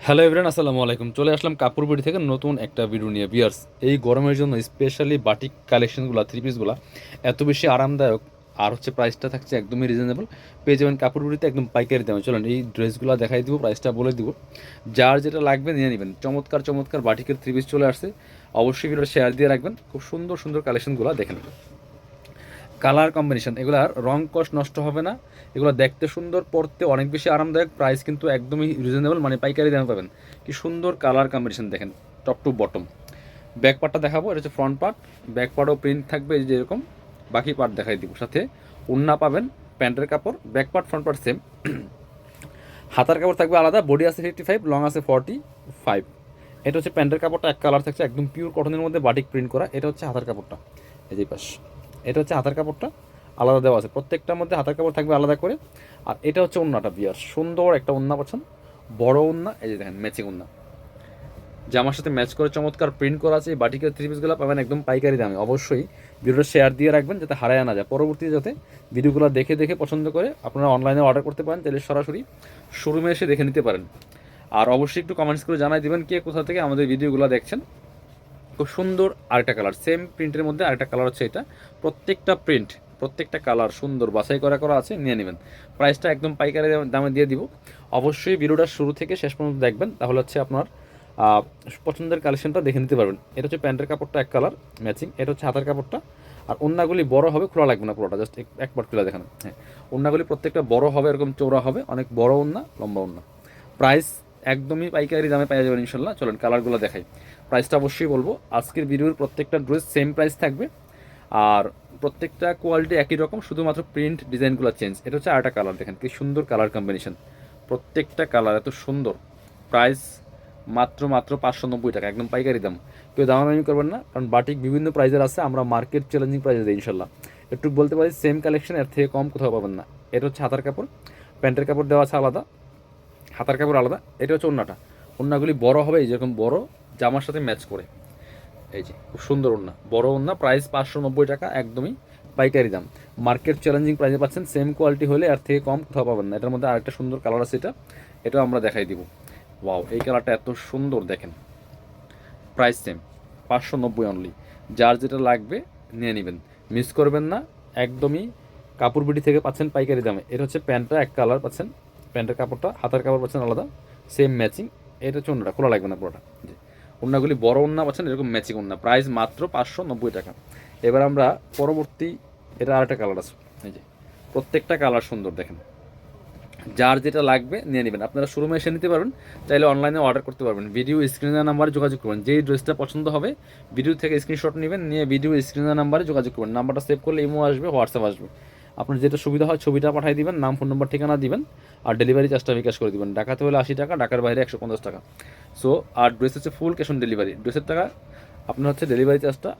Hello everyone, আসসালামু আলাইকুম। চলে আসলাম কাপড় বিডি থেকে নতুন একটা ভিডিও নিয়ে। বিয়ার্স, এই গরমের জন্য স্পেশালি বাটিক কালেকশনগুলো, থ্রি পিসগুলো এত বেশি আরামদায়ক, আর হচ্ছে প্রাইসটা থাকছে একদমই রিজনেবল। পেয়ে যাবেন কাপড় বিডিতে একদম পাইকারি দামে। চলেন এই ড্রেসগুলো দেখাই দিব, প্রাইসটা বলে দিব, যার যেটা লাগবে নিয়ে নেবেন। চমৎকার চমৎকার বাটিকের থ্রি পিস চলে আসছে, অবশ্যই ভিডিওটা শেয়ার দিয়ে রাখবেন। খুব সুন্দর সুন্দর কালেকশনগুলো দেখেন। কালার কম্বিনেশন, এগুলার রং কষ্ট নষ্ট হবে না, এগুলো দেখতে সুন্দর, পরতে অনেক বেশি আরামদায়ক, প্রাইস কিন্তু একদমই রিজনেবল, মানে পাইকারি দামে পাবেন। কি সুন্দর কালার কম্বিনেশন দেখেন, টপ টু বটম। ব্যাক পার্টটা দেখাবো, এটা হচ্ছে ফ্রন্ট পার্ট। ব্যাক পার্টও প্রিন্ট থাকবে এই যে এরকম। বাকি পার্ট দেখাই দিব, সাথে ওড়না পাবেন, প্যান্টের কাপড়, back part front part same. হাতার কাপড় থাকবে আলাদা, বডি আছে 55, লং আছে 45। এটা হচ্ছে প্যান্টের কাপড়টা, এক কালার থাকছে, একদম পিওর কটনের মধ্যে বাটিক প্রিন্ট করা। এটা হচ্ছে হাতার কাপড়টা, এই যে পাশ। এটা হচ্ছে হাতার কাপড়টা, আলাদা দেওয়া আছে, প্রত্যেকটার মধ্যে হাতার কাপড় থাকবে আলাদা করে। আর এটা হচ্ছে ওড়নাটা। বিয়ার সুন্দর একটা ওড়না পাচ্ছেন, বড় ওড়না, এই যে দেখেন ম্যাচিং ওড়না, জামার সাথে ম্যাচ করে চমৎকার প্রিন্ট করা আছে। এই বাটিকের থ্রি পিসগুলো পাবেন একদম পাইকারি দামে। অবশ্যই ভিডিওটা শেয়ার দিয়ে রাখবেন যাতে হারায় না যায়, পরবর্তীতে যাতে ভিডিওগুলো দেখে দেখে পছন্দ করে আপনারা অনলাইনে অর্ডার করতে পারেন, তাহলে সরাসরি শোরুমে এসে দেখে নিতে পারেন। আর অবশ্যই একটু কমেন্টস করে জানাই দিবেন কে কোথা থেকে আমাদের ভিডিওগুলো দেখছেন। খুব সুন্দর আরেকটা কালার, সেম প্রিন্টের মধ্যে আরেকটা কালার হচ্ছে এটা। প্রত্যেকটা প্রিন্ট, প্রত্যেকটা কালার সুন্দর বাছাই করা করা আছে, নিয়ে নেবেন। প্রাইসটা একদম পাইকারি দামে দিয়ে দিব। অবশ্যই ভিডিওটা শুরু থেকে শেষ পর্যন্ত দেখবেন, তাহলে হচ্ছে আপনার পছন্দের কালেকশনটা দেখে নিতে পারবেন। এটা হচ্ছে প্যান্টের কাপড়টা এক কালার ম্যাচিং, এটা হচ্ছে হাতার কাপড়টা। আর ওড়নাগুলি বড় হবে, খোলা লাগবে না পুরোটা, জাস্ট একবার খুলে দেখানো। হ্যাঁ, ওড়নাগুলি প্রত্যেকটা বড় হবে, এরকম চৌড়া হবে, অনেক বড় ওড়না, লম্বা ওড়না। প্রাইস একদমই পাইকারি দামে পাওয়া যাবেন ইনশাল্লাহ। চলেন কালারগুলো দেখাই, প্রাইসটা অবশ্যই বলবো। আজকের ভিডিওর প্রত্যেকটা ড্রেস সেম প্রাইস থাকবে, আর প্রত্যেকটা কোয়ালিটি একই রকম, শুধুমাত্র প্রিন্ট ডিজাইনগুলো চেঞ্জ। এটা হচ্ছে আরেকটা কালার, দেখেন কি সুন্দর কালার কম্বিনেশন, প্রত্যেকটা কালার এত সুন্দর। প্রাইস মাত্র মাত্র 590 টাকা, একদম পাইকারি দাম। কেউ দামাদামি করবেন না, কারণ বাটিক বিভিন্ন প্রাইজের আছে, আমরা মার্কেট চ্যালেঞ্জিং প্রাইজে দিই ইনশাল্লাহ। একটু বলতে পারি সেম কালেকশন, এর থেকে কম কোথাও পাবেন না। এটা হচ্ছে হাতার কাপড়, প্যান্টের কাপড় দেওয়া আছে আলাদা, হাতার কাপড় আলাদা। এটা হচ্ছে ওড়নাটা, ওড়নাগুলি বড় হবে, এই যেরকম বড় জামার সাথে ম্যাচ করে, এই যে খুব সুন্দর ওড়না, বড় ওড়না। প্রাইস 590 টাকা, একদমই পাইকারি দাম। মার্কেট চ্যালেঞ্জিং প্রাইসে পাচ্ছেন, সেম কোয়ালিটি হলে এর থেকে কম কোথাও পাবেন না। এটার মধ্যে আরেকটা সুন্দর কালার আছে, এটাও আমরা দেখাই দিব। ওয়াও, এই কালারটা এত সুন্দর দেখেন। Price same, 590 only. যার যেটা লাগবে নিয়ে নেবেন, মিস করবেন না একদমই। কাপড় বিডি থেকে পাচ্ছেন পাইকারি দামে। এটা হচ্ছে প্যান্টটা এক কালার পাচ্ছেন, প্যান্টের কাপড়টা, হাতার কাপড় পাচ্ছেন আলাদা, সেম ম্যাচিং। এটা হচ্ছে ওড়নাটা, খোলা লাগবে না পুরোটা। জি, ওড়নাগুলি বড় ওড়না পাচ্ছেন, এরকম ম্যাচিং ওড়না। প্রাইস মাত্র 590 টাকা। এবার আমরা পরবর্তী, এটা আরেকটা কালার আছে, এই যে প্রত্যেকটা কালার সুন্দর দেখেন। যার যেটা লাগবে নিয়ে নেবেন, আপনারা শোরুমে এসে নিতে পারবেন, চাইলে অনলাইনে অর্ডার করতে পারবেন। ভিডিও স্ক্রিনের নাম্বারে যোগাযোগ করবেন, যেই ড্রেসটা পছন্দ হবে ভিডিও থেকে স্ক্রিনশট নেবেন, নিয়ে ভিডিও স্ক্রিনের নাম্বারে যোগাযোগ করবেন। নাম্বারটা সেভ করলে ইমো আসবে, হোয়াটসঅ্যাপ আসবে, আপনার যেটা সুবিধা হয় ছবিটা পাঠিয়ে দিবেন, নাম ফোন নাম্বার ঠিকানা দিবেন, আর ডেলিভারি চার্জটা বিকাশ করে দিবেন। ঢাকাতে হলে 80 টাকা, ঢাকার বাইরে 150 টাকা। সো আর ড্রেস হচ্ছে ফুল ক্যাশ অন ডেলিভারি। ড্রেসের টাকা আপনার হচ্ছে ডেলিভারি চার্জটা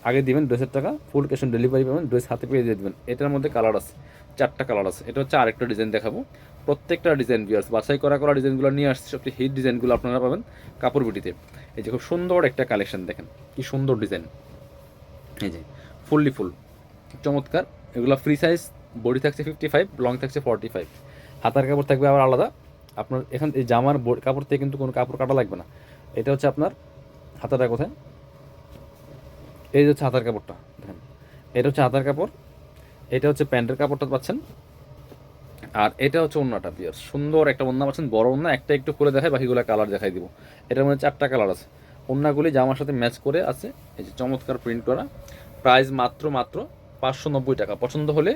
আগে দিবেন, ড্রেসের টাকা ফুল ক্যাশ অন ডেলিভারি পাবেন, ড্রেস হাতে পেয়ে দিয়ে দেবেন। এটার মধ্যে কালার আছে, 4টা কালার আছে। এটা হচ্ছে আরেকটা ডিজাইন দেখাবো, প্রত্যেকটা ডিজাইন ভিউয়ার্স বাছাই করা করা ডিজাইনগুলো নিয়ে আসছে, সবচেয়ে হিট ডিজাইনগুলো আপনারা পাবেন কাপড় বিটিতে। এই যে খুব সুন্দর একটা কালেকশন দেখেন, কি সুন্দর ডিজাইন, এই যে ফুললি ফুল, চমৎকার। এগুলো ফ্রি সাইজ, বডি থাকছে 55, লং থাকছে 45। হাতার কাপড় থাকবে আবার আলাদা। আপনার এখান এই জামার কাপড় থেকে কিন্তু কোনো কাপড় কাটা লাগবে না। এটা হচ্ছে আপনার হাতাটা কোথায়, এই যে হচ্ছে হাতার কাপড়টা দেখেন, এটা হচ্ছে হাতার কাপড়, এটা হচ্ছে প্যান্টের কাপড়টা পাচ্ছেন, আর এটা হচ্ছে ওড়নাটা। বিয়ার সুন্দর একটা ওড়না পাচ্ছেন, বড় ওড়না। একটা একটু খুলে দেখায়, বাকিগুলো কালার দেখাই দিব। এটার মধ্যে 4টা কালার আছে, ওড়নাগুলি জামার সাথে ম্যাচ করে আছে, এই যে চমৎকার প্রিন্ট করা। প্রাইস মাত্র মাত্র 590 টাকা। পছন্দ হলে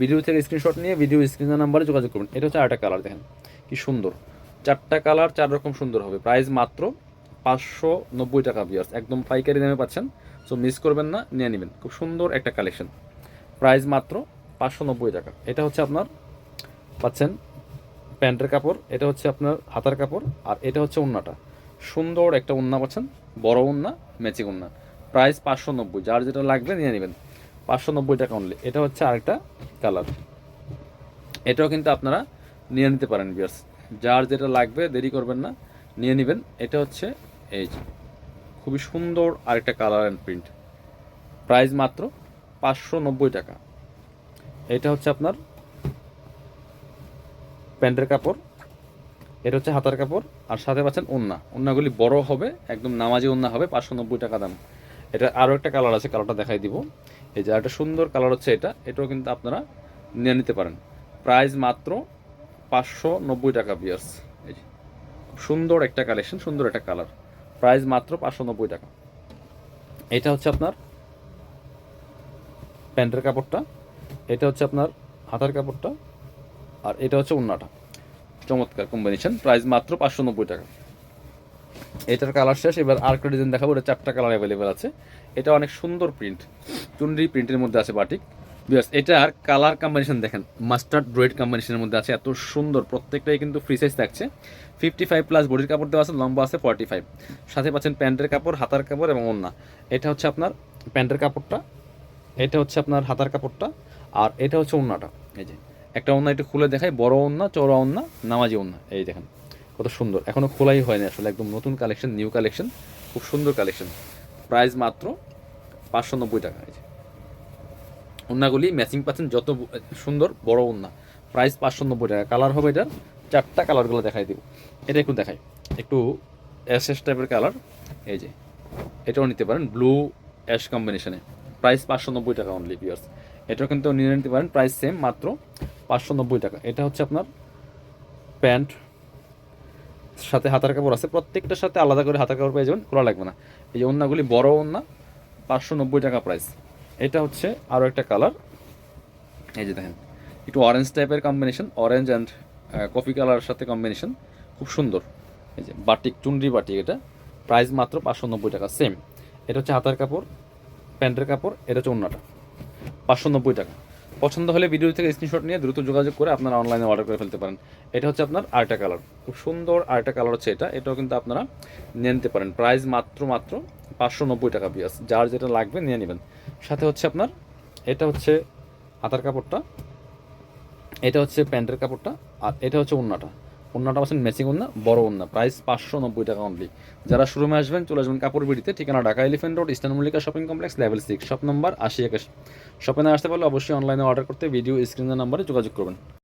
ভিডিও থেকে স্ক্রিনশট নিয়ে ভিডিও স্ক্রিনের নাম্বারে যোগাযোগ করবেন। এটা হচ্ছে আরেকটা কালার দেখেন, কি সুন্দর, 4টা কালার 4 রকম সুন্দর হবে। প্রাইস মাত্র 590 টাকা। বিয়ার্স একদম পাইকারি দামে পাচ্ছেন, সো মিস করবেন না, নিয়ে নেবেন। খুব সুন্দর একটা কালেকশন, প্রাইস মাত্র 590 টাকা। এটা হচ্ছে আপনার পাচ্ছেন প্যান্টের কাপড়, এটা হচ্ছে আপনার হাতার কাপড়, আর এটা হচ্ছে ওড়নাটা। সুন্দর একটা ওড়না পাচ্ছেন, বড় ওড়না, ম্যাচিং ওড়না। প্রাইস 590, যার যেটা লাগবে নিয়ে নেবেন, 590 টাকা অনলি। এটা হচ্ছে আরেকটা কালার, এটাও কিন্তু আপনারা নিয়ে নিতে পারেন বিয়ার্স। যার যেটা লাগবে দেরি করবেন না, নিয়ে নেবেন। এটা হচ্ছে এই যে খুবই সুন্দর আরেকটা কালার অ্যান্ড প্রিন্ট। প্রাইস মাত্র 590 টাকা। এটা হচ্ছে আপনার প্যান্টের কাপড়, এটা হচ্ছে হাতার কাপড়, আর সাথে পাচ্ছেন ওড়না। ওড়নাগুলি বড় হবে, একদম নামাজি ওড়না হবে, 590 টাকা দাম। এটা আরও একটা কালার আছে, কালারটা দেখাই দিব। এই যে একটা সুন্দর কালার হচ্ছে এটা, এটাও কিন্তু আপনারা নিয়ে নিতে পারেন। প্রাইস মাত্র 590 টাকা ভিউয়ার্স। এই যে খুব সুন্দর একটা কালেকশন, সুন্দর একটা কালার, প্রাইস মাত্র 590 টাকা। এটা হচ্ছে আপনার প্যান্টের কাপড়টা, এটা হচ্ছে আপনার হাতার কাপড়টা, আর এটা হচ্ছে ওড়নাটা। চমৎকার কম্বিনেশন, প্রাইস মাত্র 590 টাকা। এটার কালার শেষ, এবার আরেকটা ডিজাইন দেখাবো। এটা 4টা কালার অ্যাভেলেবেল আছে। এটা অনেক সুন্দর প্রিন্ট, চুনরি প্রিন্টের মধ্যে আছে বাটিক। বিকজ এটার কালার কম্বিনেশন দেখেন, মাস্টার্ড রেড কম্বিনেশনের মধ্যে আছে, এত সুন্দর। প্রত্যেকটাই কিন্তু ফ্রি সাইজ থাকছে। 55+ বডির কাপড় দেওয়া আছে, লম্বা আছে 45। সাথে পাচ্ছেন প্যান্টের কাপড়, হাতার কাপড় এবং ওড়না। এটা হচ্ছে আপনার প্যান্টের কাপড়টা, এটা হচ্ছে আপনার হাতার কাপড়টা, আর এটা হচ্ছে ওড়নাটা। এই যে একটা ওড়না একটু খুলে দেখাই, বড় ওড়না, চওড়া ওড়না, নামাজি ওড়না। এই দেখেন কত সুন্দর, এখনও খোলাই হয়নি আসলে, একদম নতুন কালেকশন, নিউ কালেকশন, খুব সুন্দর কালেকশন। প্রাইস মাত্র 590 টাকা। এই যে ওড়নাগুলি ম্যাচিং পাচ্ছেন, যত সুন্দর বড় ওড়না। প্রাইস 590 টাকা। কালার হবে এটার 4টা কালারগুলো দেখাই দিব। এটা একটু দেখাই, একটু অ্যাশ টাইপের কালার। এই যে এটাও নিতে পারেন, ব্লু অ্যাশ কম্বিনেশনে। প্রাইস 590 টাকা অনলি ভিউয়ার্স। এটাও কিন্তু নিয়ে নিতে পারেন, প্রাইস সেম, মাত্র 590 টাকা। এটা হচ্ছে আপনার প্যান্ট, সাথে হাতার কাপড় আছে, প্রত্যেকটার সাথে আলাদা করে হাতার কাপড় পেয়ে যাবেন, খোলা লাগবে না। এই যে ওড়নাগুলি বড় ওড়না, 590 টাকা প্রাইস। এটা হচ্ছে আরও একটা কালার। এই যে দেখেন, একটু অরেঞ্জ টাইপের কম্বিনেশন, অরেঞ্জ অ্যান্ড কফি কালারের সাথে কম্বিনেশন, খুব সুন্দর। এই যে বাটিক, চুনরি বাটিক। এটা প্রাইস মাত্র 590 টাকা সেম। এটা হচ্ছে হাতার কাপড়, প্যান্টের কাপড়, এটা হচ্ছে ওড়নাটা, 590 টাকা। পছন্দ হলে ভিডিও থেকে স্ক্রিনশট নিয়ে দ্রুত যোগাযোগ করে আপনারা অনলাইনে অর্ডার করে ফেলতে পারেন। এটা হচ্ছে আপনার আরেকটা কালার, খুব সুন্দর আরেকটা কালার হচ্ছে এটা, এটাও কিন্তু আপনারা নিয়ে নিতে পারেন। প্রাইস মাত্র 590 টাকা পিস, যার যেটা লাগবে নিয়ে নেবেন। সাথে হচ্ছে আপনার এটা হচ্ছে হাতার কাপড়টা, এটা হচ্ছে প্যান্টের কাপড়টা, আর এটা হচ্ছে ওড়নাটা। ওড়নাটা পাচ্ছেন ম্যাচিং ওড়না, বড় ওড়না, প্রাইস 590 টাকা অনলি। যারা শোরুমে আসবেন চলে আসবেন কাপড় বিড়িতে, ঠিকানা Dhaka elephant road, eastern Mallika shopping complex, level 6, shop number 80 21। শপে না আসতে পারলে অবশ্যই অনলাইনে অর্ডার করতে ভিডিও স্ক্রিনের নাম্বারে যোগাযোগ করবেন।